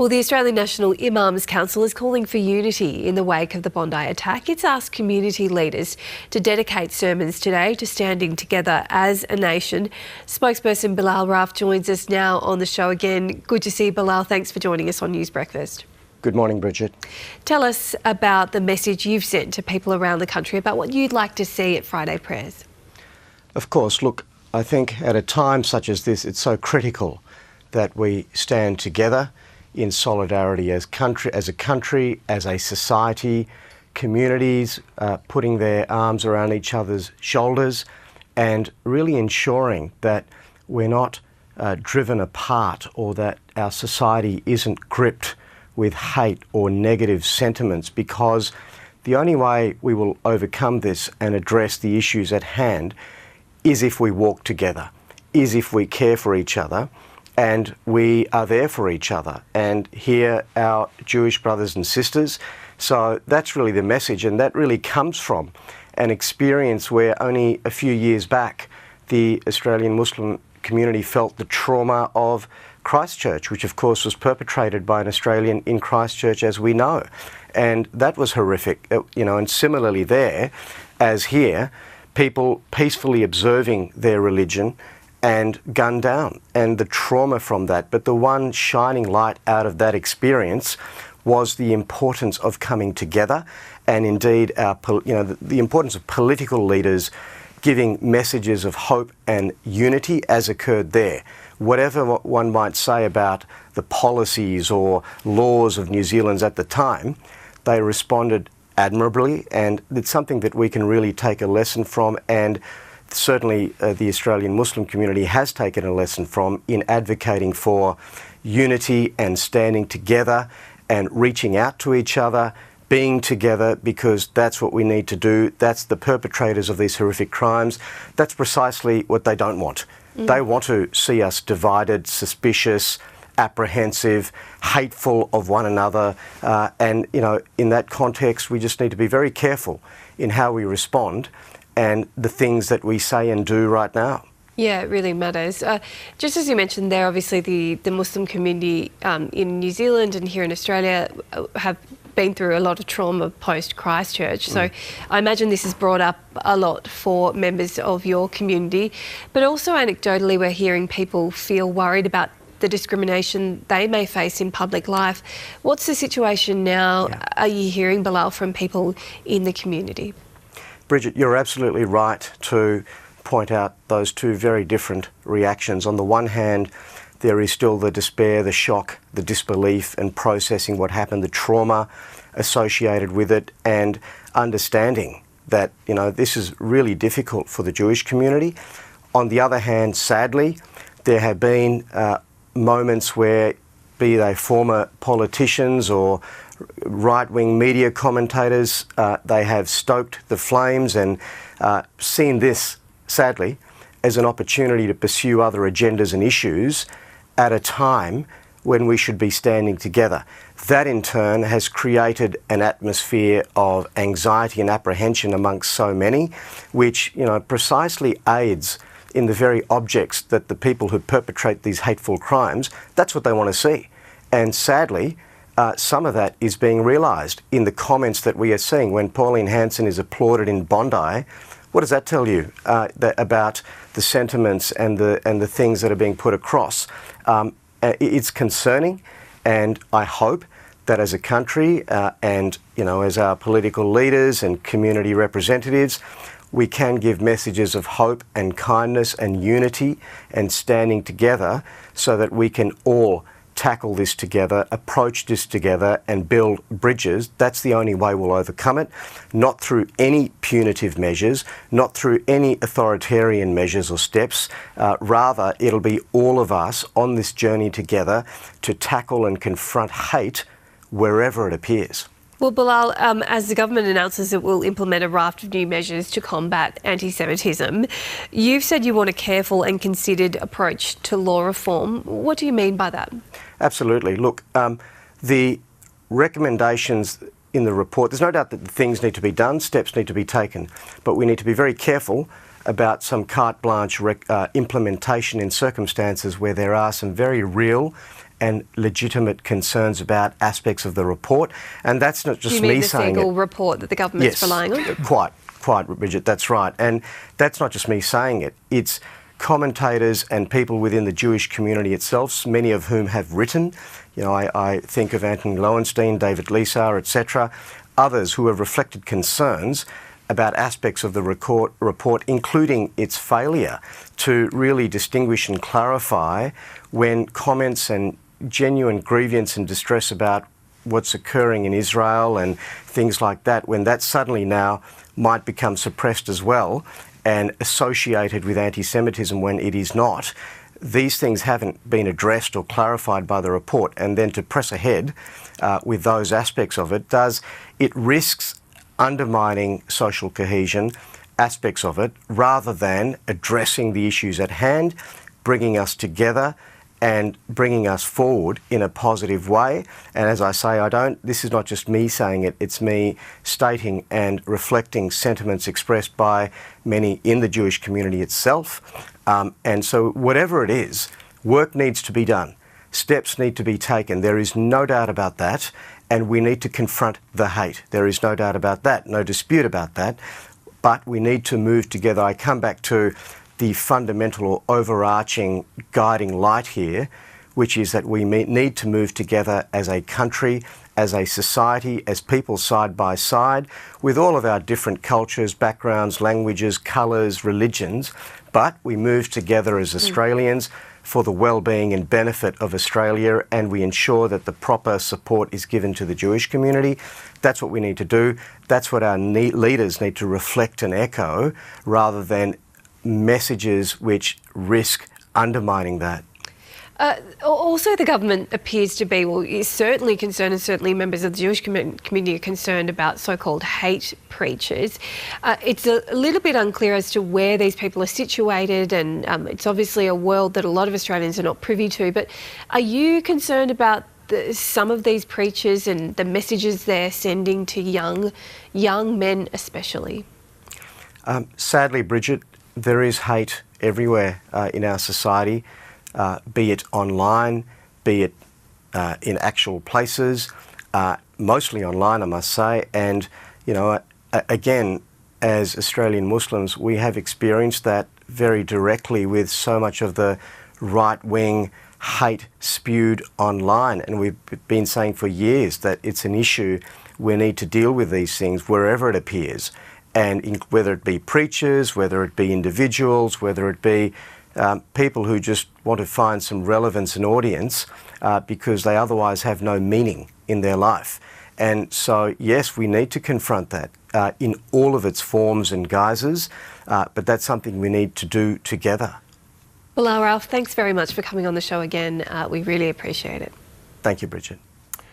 Well, the Australian National Imams Council is calling for unity in the wake of the Bondi attack. It's asked community leaders to dedicate sermons today to standing together as a nation. Spokesperson Bilal Rauf joins us now on the show again. Good to see you, Bilal. Thanks for joining us on News Breakfast. Good morning, Bridget. Tell us about the message you've sent to people around the country about what you'd like to see at Friday prayers. Of course, look, I think at a time such as this, it's so critical that we stand together in solidarity as a country, as a society, communities putting their arms around each other's shoulders and really ensuring that we're not driven apart or that our society isn't gripped with hate or negative sentiments, because the only way we will overcome this and address the issues at hand is if we walk together, is if we care for each other and we are there for each other and hear our Jewish brothers and sisters. So that's really the message, and that really comes from an experience where only a few years back the Australian Muslim community felt the trauma of Christchurch, which of course was perpetrated by an Australian in Christchurch, as we know. And that was horrific, and similarly there, as here, people peacefully observing their religion and gunned down, and the trauma from that. But the one shining light out of that experience was the importance of coming together, and indeed the importance of political leaders giving messages of hope and unity as occurred there. Whatever one might say about the policies or laws of New Zealand's at the time, they responded admirably, and it's something that we can really take a lesson from, and certainly the Australian Muslim community has taken a lesson from in advocating for unity and standing together and reaching out to each other, being together, because that's what we need to do. That's the perpetrators of these horrific crimes. That's precisely what they don't want. They want to see us divided, suspicious, apprehensive, hateful of one another. And in that context, we just need to be very careful in how we respond and the things that we say and do right now. Yeah, it really matters. Just as you mentioned there, obviously the Muslim community in New Zealand and here in Australia have been through a lot of trauma post-Christchurch. So I imagine this has brought up a lot for members of your community. But also anecdotally, we're hearing people feel worried about the discrimination they may face in public life. What's the situation now? Yeah. Are you hearing, Bilal, from people in the community? Bridget, you're absolutely right to point out those two very different reactions. On the one hand, there is still the despair, the shock, the disbelief and processing what happened, the trauma associated with it, and understanding that, this is really difficult for the Jewish community. On the other hand, sadly, there have been moments where, be they former politicians or right-wing media commentators, they have stoked the flames and seen this, sadly, as an opportunity to pursue other agendas and issues at a time when we should be standing together. That in turn has created an atmosphere of anxiety and apprehension amongst so many, which precisely aids in the very objects that the people who perpetrate these hateful crimes, that's what they want to see. And sadly, some of that is being realised in the comments that we are seeing. When Pauline Hanson is applauded in Bondi, what does that tell you about the sentiments and the things that are being put across? It's concerning, and I hope that as a country and as our political leaders and community representatives, we can give messages of hope and kindness and unity and standing together so that we can all tackle this together, approach this together and build bridges. That's the only way we'll overcome it, not through any punitive measures, not through any authoritarian measures or steps. Rather, it'll be all of us on this journey together to tackle and confront hate wherever it appears. Well, Bilal, as the government announces it will implement a raft of new measures to combat antisemitism, you've said you want a careful and considered approach to law reform. What do you mean by that? Absolutely. Look, the recommendations in the report, there's no doubt that things need to be done, steps need to be taken, but we need to be very careful about some carte blanche implementation in circumstances where there are some very real and legitimate concerns about aspects of the report. And that's not just me saying it. You mean the Segal report that the government's relying on? Quite, Bridget, that's right. And that's not just me saying it. It's commentators and people within the Jewish community itself, many of whom have written. You know, I think of Anthony Lowenstein, David Lisar, etc., others who have reflected concerns about aspects of the report, including its failure to really distinguish and clarify when comments and genuine grievance and distress about what's occurring in Israel and things like that, when that suddenly now might become suppressed as well and associated with anti-Semitism when it is not. These things haven't been addressed or clarified by the report, and then to press ahead with those aspects of it risks undermining social cohesion, aspects of it, rather than addressing the issues at hand, bringing us together and bringing us forward in a positive way. And as I say, this is not just me saying it, it's me stating and reflecting sentiments expressed by many in the Jewish community itself. And so whatever it is, work needs to be done. Steps need to be taken. There is no doubt about that. And we need to confront the hate. There is no doubt about that, no dispute about that. But we need to move together. I come back to the fundamental or overarching guiding light here, which is that we need to move together as a country, as a society, as people side by side, with all of our different cultures, backgrounds, languages, colours, religions. But we move together as Australians for the well-being and benefit of Australia, and we ensure that the proper support is given to the Jewish community. That's what we need to do. That's what our leaders need to reflect and echo, rather than messages which risk undermining that. Also, the government appears to be, is certainly concerned, and certainly members of the Jewish community are concerned about so-called hate preachers. It's a little bit unclear as to where these people are situated, and it's obviously a world that a lot of Australians are not privy to. But are you concerned about some of these preachers and the messages they're sending to young men especially? Sadly, Bridget, there is hate everywhere in our society. Be it online, be it in actual places, mostly online, I must say. And, you know, again, as Australian Muslims, we have experienced that very directly with so much of the right-wing hate spewed online. And we've been saying for years that it's an issue. We need to deal with these things wherever it appears. And whether it be preachers, whether it be individuals, whether it be people who just want to find some relevance and audience because they otherwise have no meaning in their life. And so, yes, we need to confront that in all of its forms and guises, but that's something we need to do together. Bilal Rauf, thanks very much for coming on the show again. We really appreciate it. Thank you, Bridget.